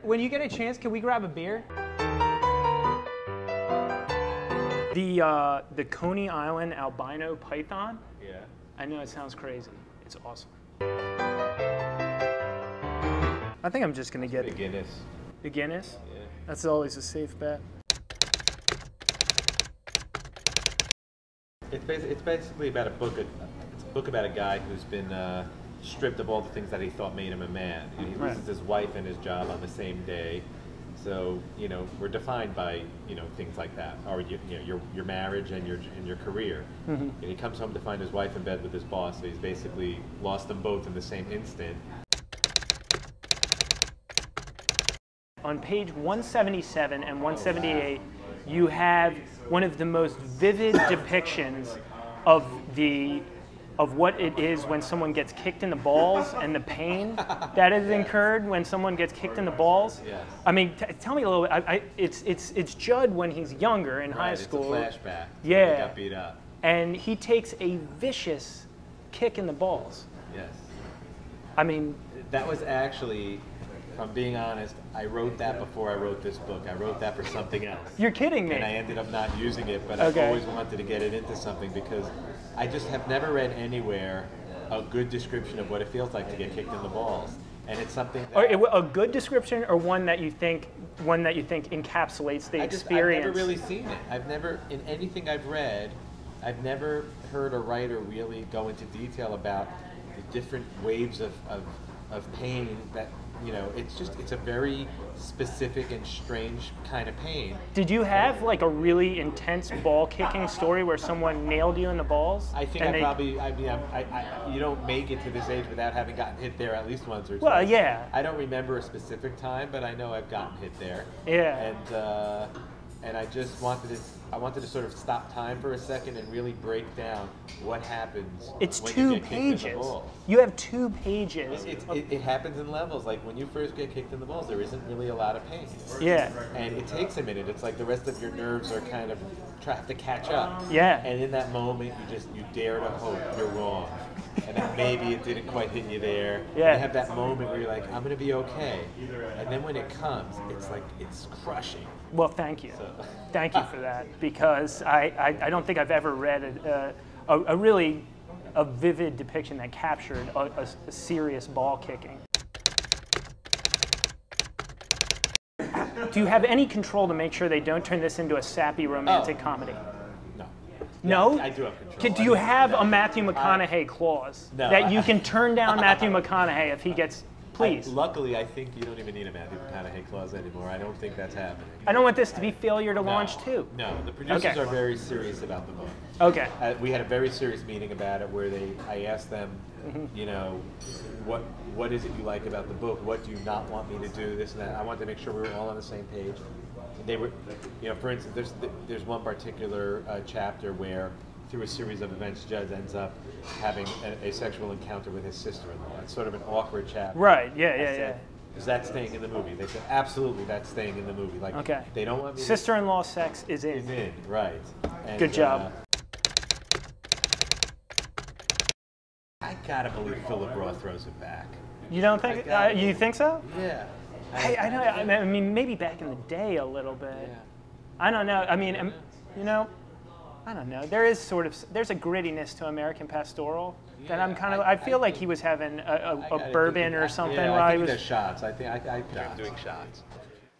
when you get a chance, can we grab a beer? The Coney Island albino python. Yeah. I know it sounds crazy. It's awesome. I think I'm just gonna get the Guinness. The Guinness? Yeah. That's always a safe bet. It's basically about a book. It's a book about a guy who's been stripped of all the things that he thought made him a man. He loses his wife and his job on the same day. So we're defined by things like that, or your marriage and your career. And he comes home to find his wife in bed with his boss. So he's basically lost them both in the same instant. On page 177 and 178, you have one of the most vivid depictions of what it is when someone gets kicked in the balls and the pain that is incurred when someone gets kicked in the balls. Yes. I mean, tell me a little bit. It's Judd when he's younger in high school. It's a flashback. Yeah. He got beat up. And he takes a vicious kick in the balls. Yes. I mean, that was actually, if I'm being honest, I wrote that before I wrote this book. I wrote that for something else. You're kidding me. And I ended up not using it, but okay. I always wanted to get it into something because I just have never read anywhere a good description of what it feels like to get kicked in the balls. And it's something that a good description, or one that you think encapsulates the experience. I've never really seen it. I've never, in anything I've read, I've never heard a writer really go into detail about the different waves of pain that, it's a very specific and strange kind of pain. Did you have like a really intense ball kicking story where someone nailed you in the balls? I think you don't make it to this age without having gotten hit there at least once or twice. Well, yeah. I don't remember a specific time, but I know I've gotten hit there. Yeah. And I just wanted to sort of stop time for a second and really break down what happens. It's when 2 you get pages. Kicked in the balls. You have 2 pages. It happens in levels. Like when you first get kicked in the balls, there isn't really a lot of pain. Yeah. And it takes a minute. It's like the rest of your nerves are kind of have to catch up. Yeah. And in that moment, you dare to hope you're wrong, and that maybe it didn't quite hit you there. Yeah. You have that moment where you're like, I'm gonna be okay. And then when it comes, it's crushing. Well, thank you. Thank you for that, because I don't think I've ever read a really vivid depiction that captured a serious ball kicking. Do you have any control to make sure they don't turn this into a sappy romantic comedy? No. No? Yeah, I do have control. Do you have a Matthew McConaughey clause that you can turn down Matthew McConaughey if he gets... Please. Luckily, I think you don't even need a Matthew McConaughey clause anymore. I don't think that's happening. I don't want this to be failure to launch too. No, the producers are very serious about the book. Okay. We had a very serious meeting about it where I asked them, what is it you like about the book? What do you not want me to do? This and that. I wanted to make sure we were all on the same page. They were, for instance, there's one particular chapter where, through a series of events, Judd ends up having a sexual encounter with his sister-in-law. It's sort of an awkward chapter. Right, yeah. Is that staying in the movie? They said, absolutely, that's staying in the movie. Like, okay. They don't want me Sister-in-law sex is in. Is in, right. And, good job. I gotta believe Philip Roth throws it back. You don't think? You think so? Yeah. I know. I mean, maybe back in the day a little bit. Yeah. I don't know. I mean, I don't know. There's a grittiness to American Pastoral that I'm kind of. I feel like he was having a bourbon or something. Yeah, while I he think was there's shots. I think I'm doing shots.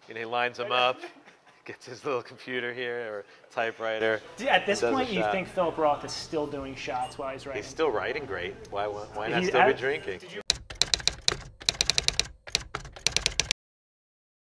He lines them up, gets his little computer here or typewriter. At this point, you think Philip Roth is still doing shots while he's writing? He's still writing great. Why not still be drinking?